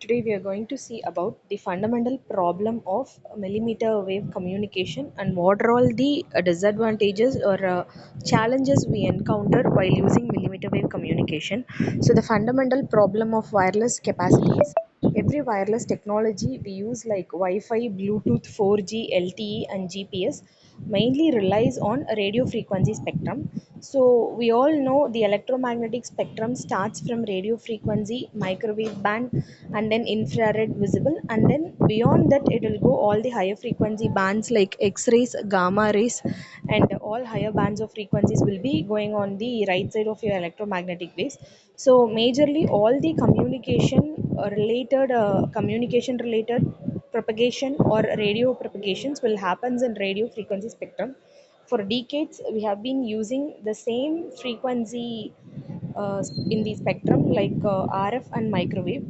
Today we are going to see about the fundamental problem of millimeter wave communication and what are all the disadvantages or challenges we encounter while using millimeter wave communication. So the fundamental problem of wireless capacities. Every wireless technology we use like Wi-Fi, Bluetooth, 4G, LTE and GPS mainly relies on a radio frequency spectrum. So we all know the electromagnetic spectrum starts from radio frequency, microwave band, and then infrared visible, and then beyond that it will go all the higher frequency bands like X-rays, gamma rays, and all higher bands of frequencies will be going on the right side of your electromagnetic waves. So majorly all the communication related propagation or radio propagations will happens in radio frequency spectrum. For decades we have been using the same frequency in the spectrum like RF and microwave,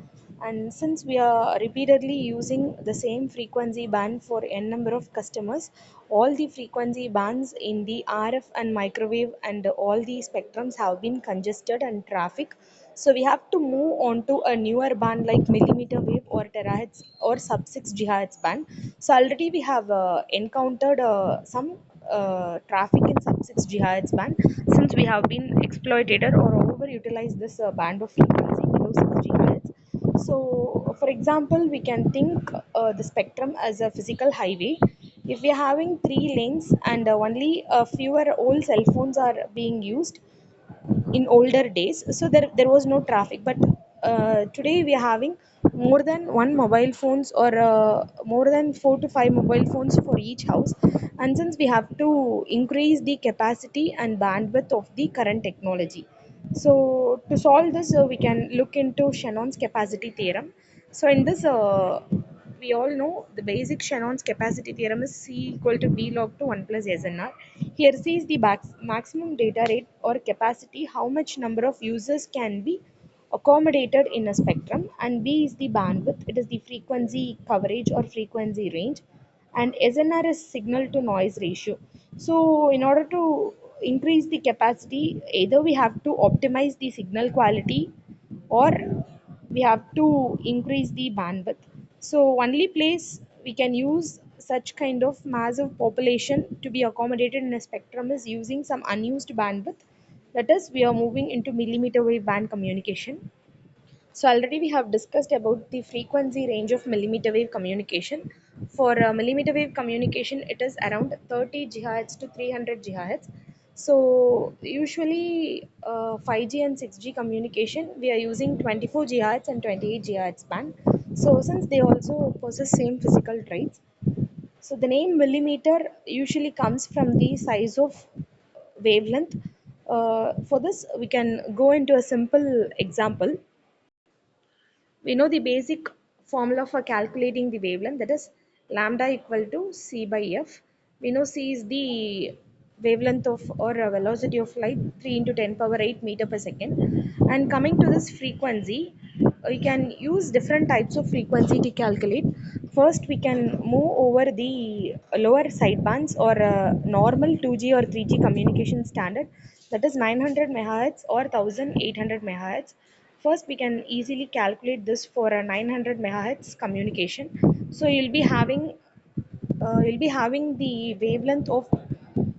and since we are repeatedly using the same frequency band for n number of customers, all the frequency bands in the RF and microwave and all the spectrums have been congested and traffic. So we have to move on to a newer band like millimeter wave or terahertz or sub 6 gigahertz band. So already we have encountered some traffic in sub 6 gigahertz band since we have been exploited or overutilized this band of frequency below 6 gigahertz. So, for example, we can think the spectrum as a physical highway. If we are having three lanes and only fewer old cell phones are being used, in older days, so there was no traffic, but today we are having more than one mobile phones or more than 4 to 5 mobile phones for each house, and since we have to increase the capacity and bandwidth of the current technology, so to solve this we can look into Shannon's capacity theorem. So in this we all know the basic Shannon's capacity theorem is C equal to B log to 1 plus SNR. Here C is the maximum data rate or capacity, how much number of users can be accommodated in a spectrum, and B is the bandwidth, it is the frequency coverage or frequency range, and SNR is signal to noise ratio. So in order to increase the capacity, either we have to optimize the signal quality or we have to increase the bandwidth. So only place we can use such kind of massive population to be accommodated in a spectrum is using some unused bandwidth, that is we are moving into millimeter wave band communication. So already we have discussed about the frequency range of millimeter wave communication. For millimeter wave communication, it is around 30 gigahertz to 300 gigahertz. So usually 5G and 6G communication, we are using 24 gigahertz and 28 gigahertz band. So since they also possess same physical traits, so the name millimeter usually comes from the size of wavelength. For this, we can go into a simple example. We know the basic formula for calculating the wavelength, that is lambda equal to c by f. We know c is the wavelength of or velocity of light, 3 into 10 power 8 meter per second. And coming to this frequency, we can use different types of frequency to calculate. First we can move over the lower sidebands or normal 2G or 3G communication standard, that is 900 megahertz or 1800 megahertz. First, we can easily calculate this for a 900 megahertz communication. So you'll be having the wavelength of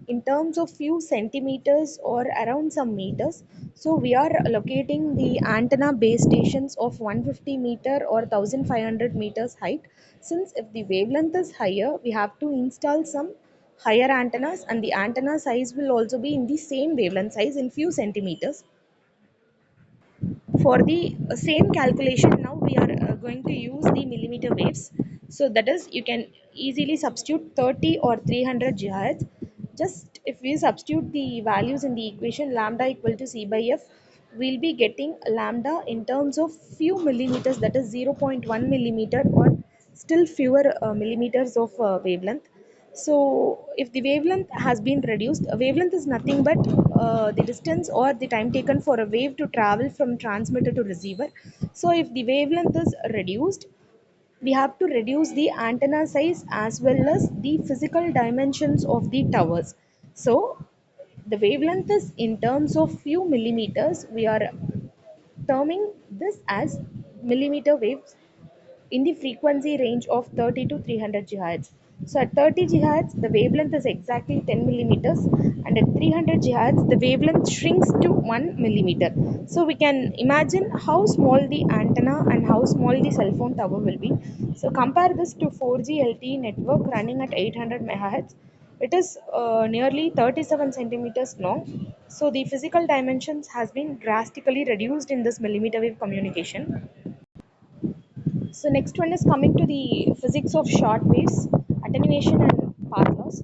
in terms of few centimeters or around some meters. So we are locating the antenna base stations of 150 meter or 1500 meters height. Since if the wavelength is higher, we have to install some higher antennas, and the antenna size will also be in the same wavelength size in few centimeters. For the same calculation, now we are going to use the millimeter waves. So that is you can easily substitute 30 or 300 gigahertz. Just if we substitute the values in the equation lambda equal to c by f, we'll be getting lambda in terms of few millimeters, that is 0.1 millimeter or still fewer millimeters of wavelength. So, if the wavelength has been reduced, a wavelength is nothing but the distance or the time taken for a wave to travel from transmitter to receiver. So, if the wavelength is reduced, we have to reduce the antenna size as well as the physical dimensions of the towers. So, the wavelength is in terms of few millimeters. We are terming this as millimeter waves in the frequency range of 30 to 300 GHz. So at 30 GHz, the wavelength is exactly 10 millimeters, and at 300 GHz, the wavelength shrinks to 1 millimeter. So we can imagine how small the antenna and how small the cell phone tower will be. So compare this to 4G LTE network running at 800 megahertz. It is nearly 37 centimeters long. So the physical dimensions has been drastically reduced in this millimeter wave communication. So next one is coming to the physics of short waves, attenuation and path loss.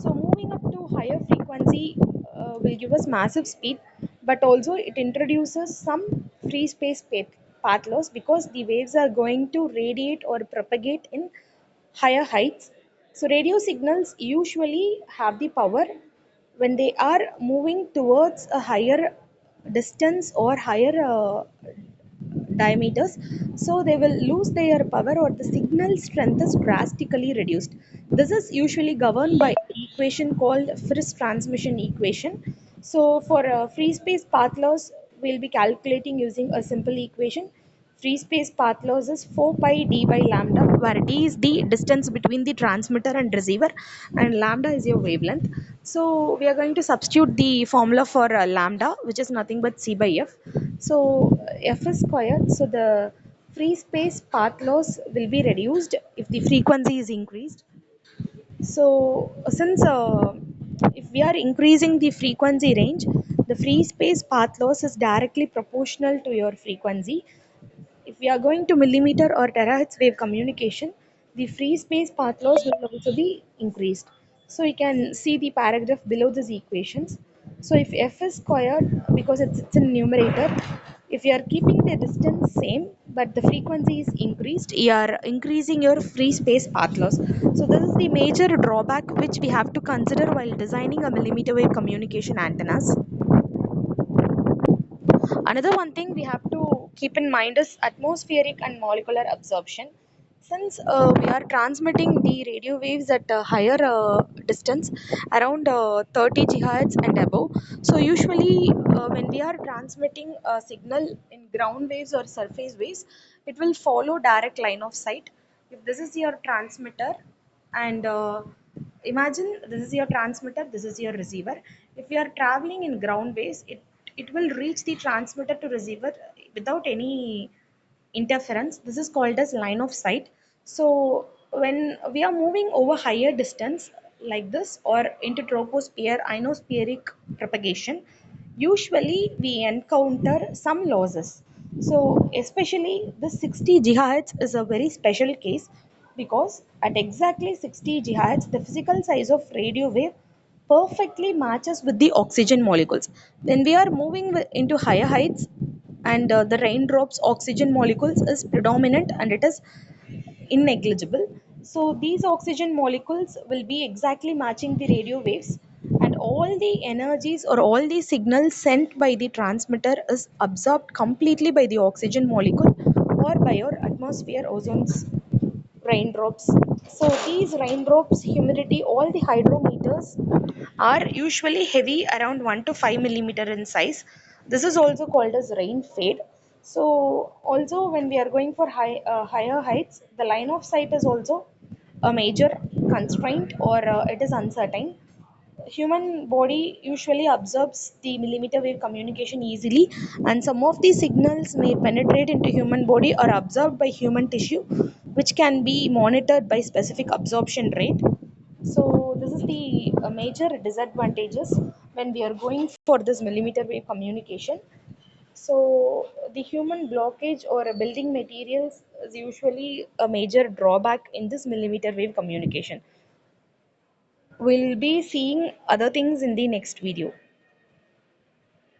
So moving up to higher frequency will give us massive speed, but also it introduces some free space path loss because the waves are going to radiate or propagate in higher heights. So radio signals usually have the power when they are moving towards a higher distance or higher diameters, so they will lose their power or the signal strength is drastically reduced. This is usually governed by an equation called Friis transmission equation. So for free space path loss, we'll be calculating using a simple equation. Free space path loss is 4 pi d by lambda, where d is the distance between the transmitter and receiver, and lambda is your wavelength. So we are going to substitute the formula for lambda, which is nothing but c by f. So f is squared. So the free space path loss will be reduced if the frequency is increased. So since if we are increasing the frequency range, the free space path loss is directly proportional to your frequency. If we are going to millimeter or terahertz wave communication, the free space path loss will also be increased. So you can see the paragraph below these equations. So if f is squared, because it's in numerator, if you are keeping the distance same but the frequency is increased, you are increasing your free space path loss. So this is the major drawback which we have to consider while designing a millimeter wave communication antennas. Another one thing we have to keep in mind is atmospheric and molecular absorption. Since we are transmitting the radio waves at a higher distance, around 30 gigahertz and above, so usually when we are transmitting a signal in ground waves or surface waves, it will follow direct line of sight. If this is your transmitter, and imagine this is your transmitter, this is your receiver. If you are traveling in ground waves, it will reach the transmitter to receiver without any interference. This is called as line of sight. So when we are moving over higher distance like this or into troposphere ionospheric propagation, usually we encounter some losses. So especially the 60 gigahertz is a very special case, because at exactly 60 gigahertz the physical size of radio wave perfectly matches with the oxygen molecules. When we are moving into higher heights, and the raindrops oxygen molecules is predominant and it is innegligible. So these oxygen molecules will be exactly matching the radio waves, and all the energies or all the signals sent by the transmitter is absorbed completely by the oxygen molecule or by your atmosphere ozone's raindrops. So these raindrops, humidity, all the hydrometers are usually heavy, around 1 to 5 millimeter in size. This is also called as rain fade. So also when we are going for higher heights, the line of sight is also a major constraint, or it is uncertain. Human body usually absorbs the millimeter wave communication easily, and some of these signals may penetrate into human body or absorbed by human tissue, which can be monitored by specific absorption rate. So this is the major disadvantages when we are going for this millimeter wave communication. So the human blockage or building materials is usually a major drawback in this millimeter wave communication. We'll be seeing other things in the next video.